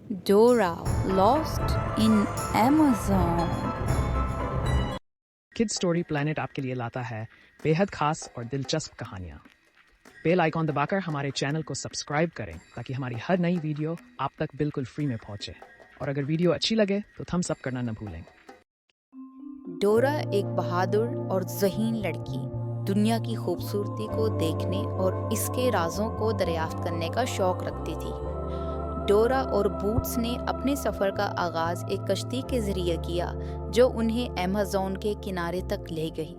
Dora lost in Amazon. Kid story planet आपके लिए लाता है बेहद खास और दिलचस्प कहानियाँ। बेल आइकॉन दबाकर हमारे चैनल को सब्सक्राइब करें ताकि हमारी हर नई वीडियो आप तक बिल्कुल फ्री में पहुंचे। और अगर वीडियो अच्छी लगे तो थम्स अप करना न भूलें। डोरा एक बहादुर और ज़हीन लड़की दुनिया की खूबसूरती को देखने और इसके राजों को दरियाफ्त करने का शौक रखती थी। डोरा और बूट्स ने अपने सफ़र का आगाज़ एक कश्ती के ज़रिए किया जो उन्हें अमेज़न के किनारे तक ले गई।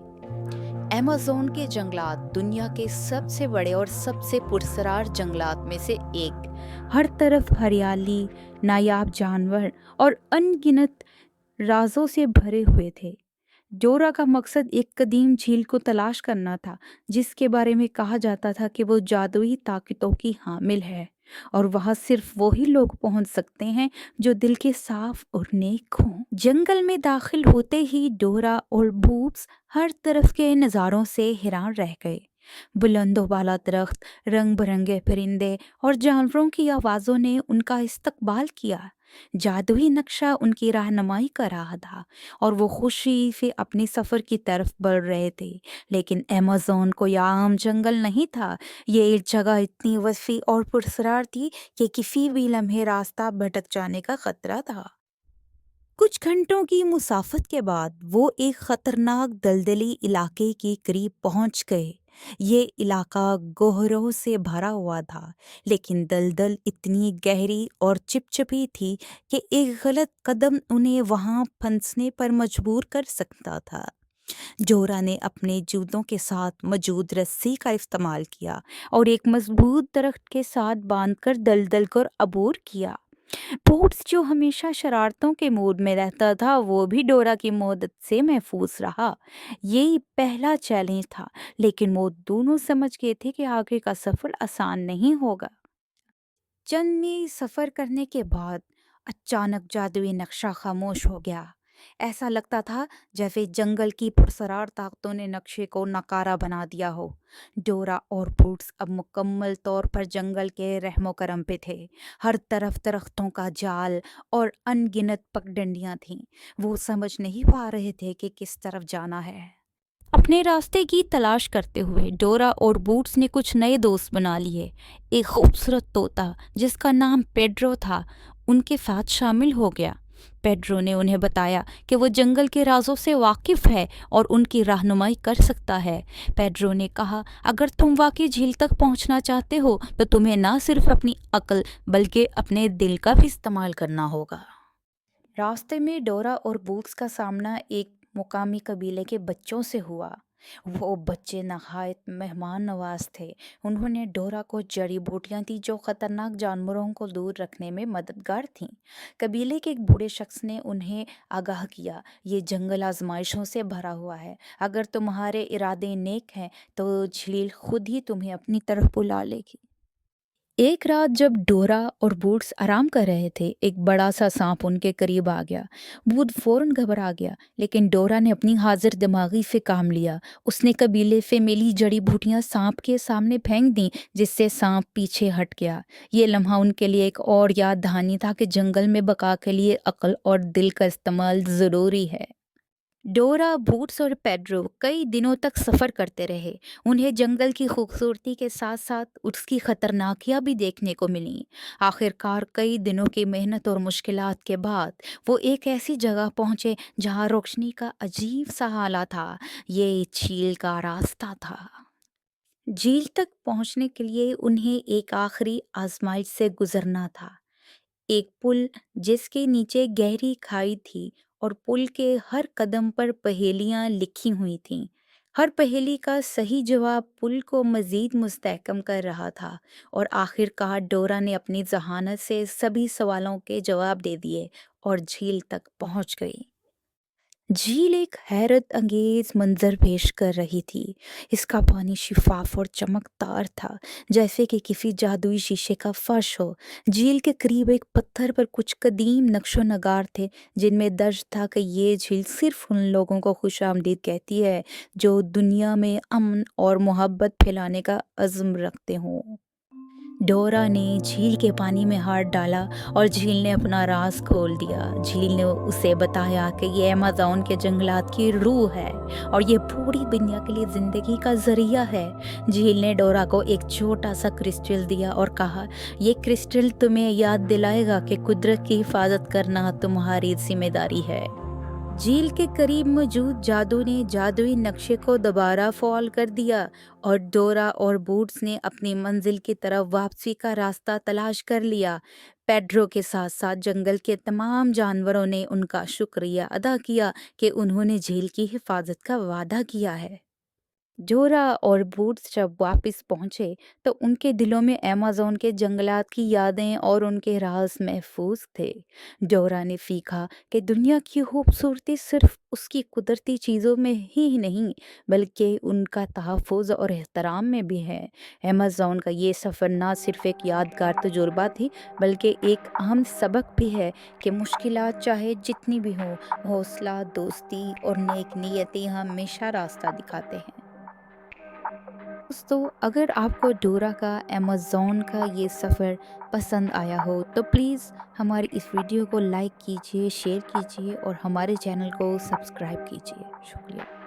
अमेज़न के जंगलात दुनिया के सबसे बड़े और सबसे पुरसरार जंगलात में से एक। हर तरफ हरियाली, नायाब जानवर और अनगिनत राजों से भरे हुए थे। डोरा का मकसद एक कदीम झील को तलाश करना था जिसके बारे में कहा जाता था कि वो जादुई ताकतों की हामिल है और वहां सिर्फ वही लोग पहुंच सकते हैं जो दिल के साफ और नेक हों। जंगल में दाखिल होते ही डोरा और बूट्स हर तरफ के नज़ारों से हैरान रह गए। बुलंदो बाला दरख्त, रंग बिरंगे परिंदे और जानवरों की आवाज़ों ने उनका इस्तकबाल किया। जादुई नक्शा उनकी रहनुमाई कर रहा था और वो खुशी से अपने सफ़र की तरफ बढ़ रहे थे। लेकिन अमेज़न कोई आम जंगल नहीं था। ये एक जगह इतनी वसी और पुरस्कार थी कि किसी भी लम्हे रास्ता भटक जाने का खतरा था। कुछ घंटों की मुसाफत के बाद वो एक खतरनाक दलदली इलाके के करीब पहुंच गए। ये इलाका गोहरों से भरा हुआ था, लेकिन दलदल इतनी गहरी और चिपचिपी थी कि एक गलत कदम उन्हें वहां फंसने पर मजबूर कर सकता था। डोरा ने अपने जूतों के साथ मौजूद रस्सी का इस्तेमाल किया और एक मजबूत दरख्त के साथ बांधकर दलदल को अबूर किया। बूट्स जो हमेशा शरारतों के मूड में रहता था वो भी डोरा की मदद से महफूज रहा। यही पहला चैलेंज था, लेकिन वो दोनों समझ गए थे कि आगे का सफर आसान नहीं होगा। चंद मील सफर करने के बाद अचानक जादुई नक्शा खामोश हो गया। ऐसा लगता था जैसे जंगल की पुरस्कार ताकतों ने नक्शे को नकारा बना दिया हो। डोरा और बूट्स अब मुकम्मल तौर पर जंगल के रहमो करम पे थे। हर तरफ दरख्तों का जाल और अनगिनत पगडंडियां थीं। वो समझ नहीं पा रहे थे कि किस तरफ जाना है। अपने रास्ते की तलाश करते हुए डोरा और बूट्स ने कुछ नए दोस्त बना लिए। एक खूबसूरत तोता जिसका नाम पेड्रो था उनके साथ शामिल हो गया। पेड्रो ने उन्हें बताया कि वो जंगल के राजों से वाकिफ है और उनकी रहनुमाई कर सकता है। पेड्रो ने कहा, अगर तुम वाकई झील तक पहुंचना चाहते हो तो तुम्हें ना सिर्फ अपनी अक्ल बल्कि अपने दिल का भी इस्तेमाल करना होगा। रास्ते में डोरा और बूट्स का सामना एक मुकामी कबीले के बच्चों से हुआ। वो बच्चे नहायत मेहमान नवाज थे। उन्होंने डोरा को जड़ी बूटियां दी जो खतरनाक जानवरों को दूर रखने में मददगार थीं। कबीले के एक बूढ़े शख्स ने उन्हें आगाह किया, ये जंगल आजमाइशों से भरा हुआ है। अगर तुम्हारे इरादे नेक हैं तो झील खुद ही तुम्हें अपनी तरफ बुला लेगी। एक रात जब डोरा और बूट्स आराम कर रहे थे, एक बड़ा सा सांप उनके करीब आ गया। बूट फौरन घबरा गया, लेकिन डोरा ने अपनी हाजिर दिमागी से काम लिया। उसने कबीले से मिली जड़ी बूटियां सांप के सामने फेंक दी, जिससे सांप पीछे हट गया। ये लम्हा उनके लिए एक और याद दहानी था कि जंगल में बका के लिए अक्ल और दिल का इस्तेमाल ज़रूरी है। डोरा, बूट्स और पेड्रो कई दिनों तक सफ़र करते रहे। उन्हें जंगल की खूबसूरती के साथ साथ उसकी खतरनाकियां भी देखने को मिलीं। आखिरकार कई दिनों की मेहनत और मुश्किलात के बाद वो एक ऐसी जगह पहुंचे जहां रोशनी का अजीब सा हाला था। ये झील का रास्ता था। झील तक पहुंचने के लिए उन्हें एक आखिरी आजमाइश से गुजरना था। एक पुल जिसके नीचे गहरी खाई थी और पुल के हर कदम पर पहेलियां लिखी हुई थीं। हर पहेली का सही जवाब पुल को मजीद मुस्तहकम कर रहा था और आखिरकार डोरा ने अपनी जहानत से सभी सवालों के जवाब दे दिए और झील तक पहुंच गई। झील एक हैरत अंगेज मंजर पेश कर रही थी। इसका पानी शिफाफ और चमकदार था, जैसे कि किसी जादुई शीशे का फर्श हो। झील के करीब एक पत्थर पर कुछ कदीम नक्शो नगार थे जिनमें दर्ज था कि ये झील सिर्फ उन लोगों को खुशामदीद कहती है जो दुनिया में अमन और मोहब्बत फैलाने का अज़्म रखते हों। डोरा ने झील के पानी में हाथ डाला और झील ने अपना राज खोल दिया। झील ने उसे बताया कि ये अमेज़न के जंगलात की रूह है और ये पूरी दुनिया के लिए ज़िंदगी का ज़रिया है। झील ने डोरा को एक छोटा सा क्रिस्टल दिया और कहा, ये क्रिस्टल तुम्हें याद दिलाएगा कि कुदरत की हिफाजत करना तुम्हारी जिम्मेदारी है। झील के करीब मौजूद जादू ने जादुई नक्शे को दोबारा फॉल कर दिया और डोरा और बूट्स ने अपनी मंजिल की तरफ वापसी का रास्ता तलाश कर लिया। पेड्रो के साथ साथ जंगल के तमाम जानवरों ने उनका शुक्रिया अदा किया कि उन्होंने झील की हिफाजत का वादा किया है। डोरा और बूट्स जब वापस पहुंचे तो उनके दिलों में अमेज़न के जंगलात की यादें और उनके राज महफूज थे। डोरा ने सीखा कि दुनिया की खूबसूरती सिर्फ उसकी कुदरती चीज़ों में ही नहीं बल्कि उनका तहफ़्फ़ुज़ और एहतराम में भी है। अमेज़न का ये सफ़र ना सिर्फ एक यादगार तजुर्बा थी बल्कि एक अहम सबक भी है कि मुश्किलात चाहे जितनी भी हों, हौसला, दोस्ती और नेक नियति हमेशा रास्ता दिखाते हैं। दोस्तों, अगर आपको डोरा का अमेज़न का ये सफ़र पसंद आया हो तो प्लीज़ हमारी इस वीडियो को लाइक कीजिए, शेयर कीजिए और हमारे चैनल को सब्सक्राइब कीजिए। शुक्रिया।